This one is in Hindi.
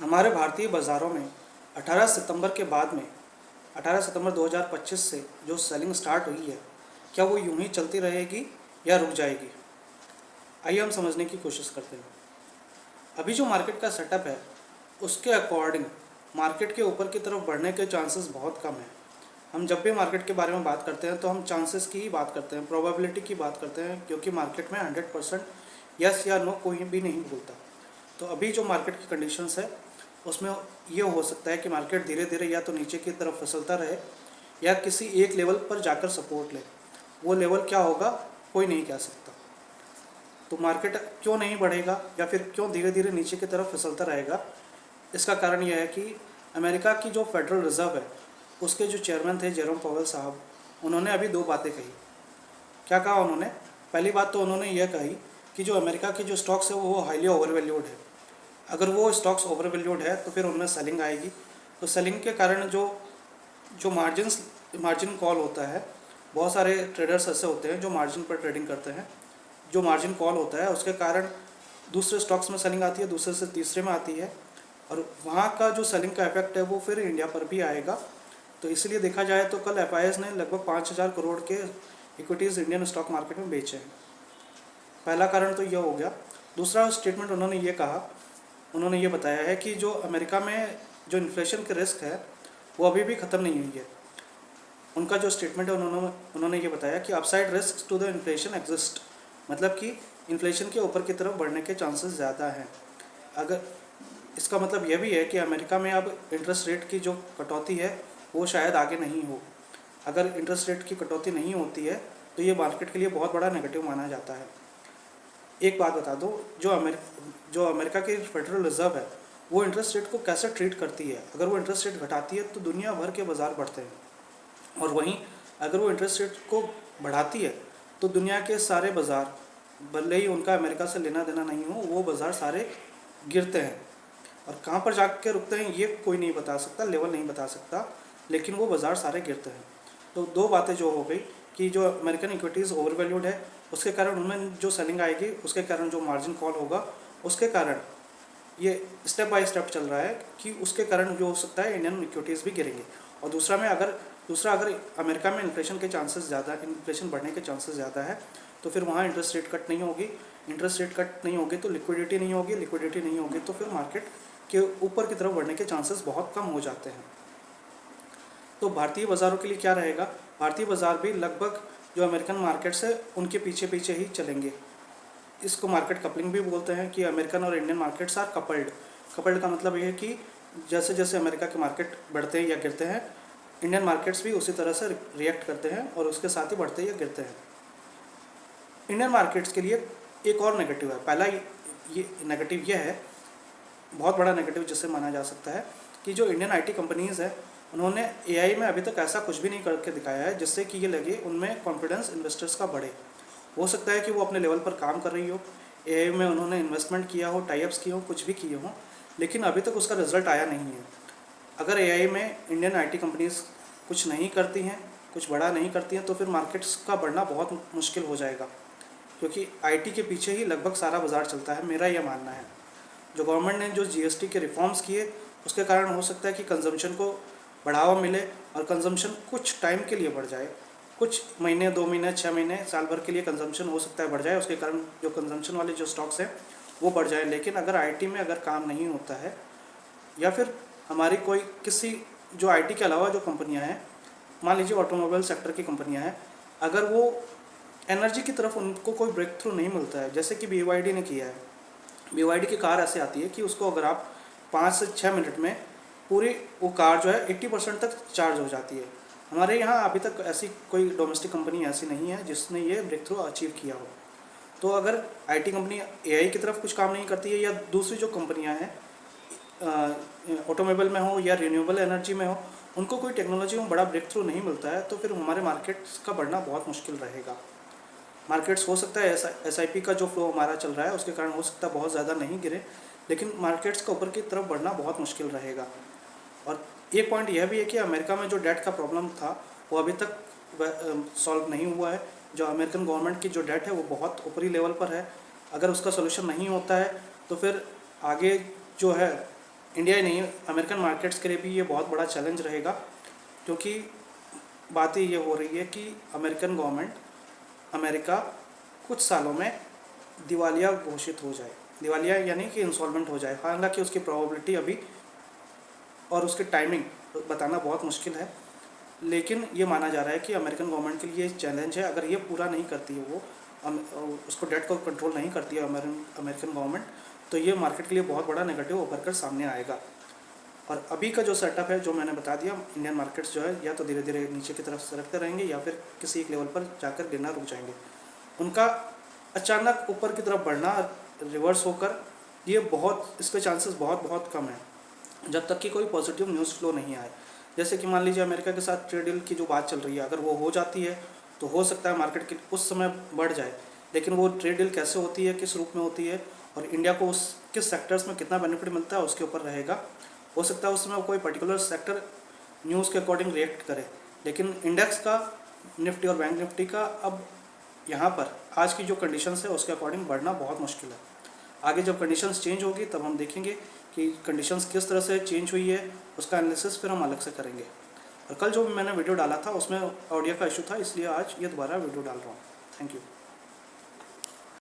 हमारे भारतीय बाज़ारों में 18 सितंबर के बाद में 18 सितंबर 2025 से जो सेलिंग स्टार्ट हुई है, क्या वो यूं ही चलती रहेगी या रुक जाएगी? आइए हम समझने की कोशिश करते हैं। अभी जो मार्केट का सेटअप है, उसके अकॉर्डिंग मार्केट के ऊपर की तरफ बढ़ने के चांसेस बहुत कम हैं। हम जब भी मार्केट के बारे में बात करते हैं तो हम चांसेस की ही बात करते हैं, प्रोबेबिलिटी की बात करते हैं, क्योंकि मार्केट में 100% यस या नो कोई भी नहीं बोलता। तो अभी जो मार्केट की कंडीशंस है, उसमें ये हो सकता है कि मार्केट धीरे धीरे या तो नीचे की तरफ फिसलता रहे या किसी एक लेवल पर जाकर सपोर्ट ले। वो लेवल क्या होगा, कोई नहीं कह सकता। तो मार्केट क्यों नहीं बढ़ेगा या फिर क्यों धीरे धीरे नीचे की तरफ फिसलता रहेगा, इसका कारण यह है कि अमेरिका की जो फेडरल रिज़र्व है, उसके जो चेयरमैन थे जेरोम पावेल साहब, उन्होंने अभी दो बातें कही। क्या कहा उन्होंने? पहली बात तो उन्होंने यह कही कि जो अमेरिका के जो स्टॉक्स है वो हाईली ओवरवैल्यूड है। अगर वो स्टॉक्स ओवरवैल्यूड है तो फिर उनमें सेलिंग आएगी। तो सेलिंग के कारण जो जो मार्जिन कॉल होता है, बहुत सारे ट्रेडर्स ऐसे होते हैं जो मार्जिन पर ट्रेडिंग करते हैं। जो मार्जिन कॉल होता है उसके कारण दूसरे स्टॉक्स में सेलिंग आती है, दूसरे से तीसरे में आती है, और वहाँ का जो सेलिंग का इफेक्ट है वो फिर इंडिया पर भी आएगा। तो इसलिए देखा जाए तो कल एफआईएस ने लगभग 5,000 करोड़ के इक्विटीज़ इंडियन स्टॉक मार्केट में बेचे हैं। पहला कारण तो यह हो गया। दूसरा स्टेटमेंट उन्होंने ये कहा, उन्होंने ये बताया है कि जो अमेरिका में जो इन्फ्लेशन के रिस्क है वो अभी भी ख़त्म नहीं हुई है। उनका जो स्टेटमेंट है, उन्होंने ये बताया कि upside risk to the inflation exist, मतलब कि इन्फ्लेशन के ऊपर की तरफ बढ़ने के चांसेस ज़्यादा हैं। अगर इसका मतलब यह भी है कि अमेरिका में अब इंटरेस्ट रेट की जो कटौती है वो शायद आगे नहीं हो। अगर इंटरेस्ट रेट की कटौती नहीं होती है तो ये मार्केट के लिए बहुत बड़ा नेगेटिव माना जाता है। एक बात बता दो, जो अमेरिका की फेडरल रिज़र्व है वो इंटरेस्ट रेट को कैसे ट्रीट करती है। अगर वो इंटरेस्ट रेट घटाती है तो दुनिया भर के बाज़ार बढ़ते हैं, और वहीं अगर वो इंटरेस्ट रेट को बढ़ाती है तो दुनिया के सारे बाज़ार, भले ही उनका अमेरिका से लेना देना नहीं हो, वो बाज़ार सारे गिरते हैं। और कहाँ पर जाके रुकते हैं ये कोई नहीं बता सकता, लेवल नहीं बता सकता, लेकिन वो बाज़ार सारे गिरते हैं। तो दो बातें जो हो गई कि जो अमेरिकन इक्विटीज़ ओवरवैल्यूड है, उसके कारण उनमें जो सेलिंग आएगी, उसके कारण जो मार्जिन कॉल होगा, उसके कारण ये स्टेप बाय स्टेप चल रहा है कि उसके कारण जो हो सकता है इंडियन इक्विटीज़ भी गिरेंगे। और दूसरा अगर अमेरिका में इन्फ्लेशन के चांसेस ज़्यादा, इन्फ्लेशन बढ़ने के चांसेस ज़्यादा है, तो फिर वहाँ इंटरेस्ट रेट कट नहीं होगी। इंटरेस्ट रेट कट नहीं होगी तो लिक्विडिटी नहीं होगी, लिक्विडिटी नहीं होगी तो फिर मार्केट के ऊपर की तरफ बढ़ने के चांसेस बहुत कम हो जाते हैं। तो भारतीय बाज़ारों के लिए क्या रहेगा? भारतीय बाज़ार भी लगभग जो अमेरिकन मार्केट्स है उनके पीछे पीछे ही चलेंगे। इसको मार्केट कपलिंग भी बोलते हैं कि अमेरिकन और Indian markets are coupled. Coupled का मतलब ये है कि जैसे जैसे अमेरिका के मार्केट बढ़ते हैं या गिरते हैं, इंडियन मार्केट्स भी उसी तरह से रिएक्ट करते हैं और उसके साथ ही बढ़ते या गिरते हैं। इंडियन मार्केट्स के लिए एक और नेगेटिव है। पहला ये नेगेटिव ये है, बहुत बड़ा नेगेटिव जिसे माना जा सकता है, कि जो इंडियन आईटी कंपनीज़ है उन्होंने एआई में अभी तक ऐसा कुछ भी नहीं करके दिखाया है जिससे कि ये लगे उनमें कॉन्फिडेंस इन्वेस्टर्स का बढ़े। हो सकता है कि वो अपने लेवल पर काम कर रही हो, एआई में उन्होंने इन्वेस्टमेंट किया हो, टाई-अप्स किए हो, कुछ भी किए हों, लेकिन अभी तक उसका रिजल्ट आया नहीं है। अगर एआई में इंडियन आईटी कंपनीज़ कुछ नहीं करती हैं, कुछ बड़ा नहीं करती हैं, तो फिर मार्केट्स का बढ़ना बहुत मुश्किल हो जाएगा, क्योंकि आईटी के पीछे ही लगभग सारा बाज़ार चलता है, मेरा यह मानना है। जो गवर्नमेंट ने जो जीएसटी के रिफॉर्म्स किए, उसके कारण हो सकता है कि कंजम्पशन को बढ़ावा मिले और कंजम्पशन कुछ टाइम के लिए बढ़ जाए, कुछ महीने, 2 महीने, 6 महीने, साल भर के लिए कंजम्पशन हो सकता है बढ़ जाए, उसके कारण जो कंजम्पशन वाले जो स्टॉक्स हैं वो बढ़ जाए। लेकिन अगर आईटी में अगर काम नहीं होता है, या फिर हमारी कोई किसी जो आईटी के अलावा जो कंपनियां हैं, मान लीजिए ऑटोमोबाइल सेक्टर की कंपनियां हैं, अगर वो एनर्जी की तरफ उनको कोई ब्रेक थ्रू नहीं मिलता है, जैसे कि BYD ने किया है। BYD की कार ऐसे आती है कि उसको अगर आप 5 से 6 मिनट में पूरी वो कार जो है 80% तक चार्ज हो जाती है। हमारे यहाँ अभी तक ऐसी कोई डोमेस्टिक कंपनी ऐसी नहीं है जिसने ये ब्रेक थ्रू अचीव किया हो। तो अगर आईटी कंपनी एआई की तरफ कुछ काम नहीं करती है, या दूसरी जो कंपनियां हैं ऑटोमोबाइल में हो या रिन्यूएबल एनर्जी में हो, उनको कोई टेक्नोलॉजी में बड़ा ब्रेक थ्रू नहीं मिलता है, तो फिर हमारे मार्केट्स का बढ़ना बहुत मुश्किल रहेगा। मार्केट्स हो सकता है SIP का जो फ्लो हमारा चल रहा है उसके कारण हो सकता है बहुत ज़्यादा नहीं गिरे, लेकिन मार्केट्स का ऊपर की तरफ बढ़ना बहुत मुश्किल रहेगा। और एक पॉइंट यह भी है कि अमेरिका में जो डेट का प्रॉब्लम था वो अभी तक सॉल्व नहीं हुआ है। जो अमेरिकन गवर्नमेंट की जो डेट है वो बहुत ऊपरी लेवल पर है। अगर उसका सोल्यूशन नहीं होता है तो फिर आगे जो है इंडिया ही नहीं, अमेरिकन मार्केट्स के लिए भी ये बहुत बड़ा चैलेंज रहेगा, क्योंकि बात ये हो रही है कि अमेरिकन गवर्नमेंट, अमेरिका कुछ सालों में दिवालिया घोषित हो जाए, दिवालिया यानी कि इंसॉल्वेंट हो जाए। हालांकि उसकी प्रोबेबिलिटी अभी और उसकी टाइमिंग बताना बहुत मुश्किल है, लेकिन ये माना जा रहा है कि अमेरिकन गवर्नमेंट के लिए चैलेंज है। अगर ये पूरा नहीं करती है वो उसको डेट को कंट्रोल नहीं करती है अमेरिकन गवर्नमेंट, तो ये मार्केट के लिए बहुत बड़ा नेगेटिव उभर कर सामने आएगा। और अभी का जो सेटअप है, जो मैंने बता दिया, इंडियन मार्केट्स जो है या तो धीरे धीरे नीचे की तरफ सरकते रहेंगे या फिर किसी एक लेवल पर जाकर गिरना रुक जाएंगे। उनका अचानक ऊपर की तरफ बढ़ना, रिवर्स होकर, ये बहुत, इसके चांसेस बहुत कम है जब तक कि कोई पॉजिटिव न्यूज़ फ्लो नहीं आए। जैसे कि मान लीजिए अमेरिका के साथ ट्रेड डील की जो बात चल रही है, अगर वो हो जाती है तो हो सकता है मार्केट के उस समय बढ़ जाए, लेकिन वो ट्रेड डील कैसे होती है, किस रूप में होती है और इंडिया को उस किस सेक्टर्स में कितना बेनिफिट मिलता है उसके ऊपर रहेगा। हो सकता है उस समय कोई पर्टिकुलर सेक्टर न्यूज़ के अकॉर्डिंग रिएक्ट करे, लेकिन इंडेक्स का, निफ्टी और बैंक निफ्टी का अब यहाँ पर आज की जो कंडीशंस है उसके अकॉर्डिंग बढ़ना बहुत मुश्किल है। आगे जब कंडीशंस चेंज होगी तब हम देखेंगे कि कंडीशंस किस तरह से चेंज हुई है, उसका एनालिसिस फिर हम अलग से करेंगे। और कल जो मैंने वीडियो डाला था उसमें ऑडियो का इशू था, इसलिए आज ये दोबारा वीडियो डाल रहा हूँ। Thank you.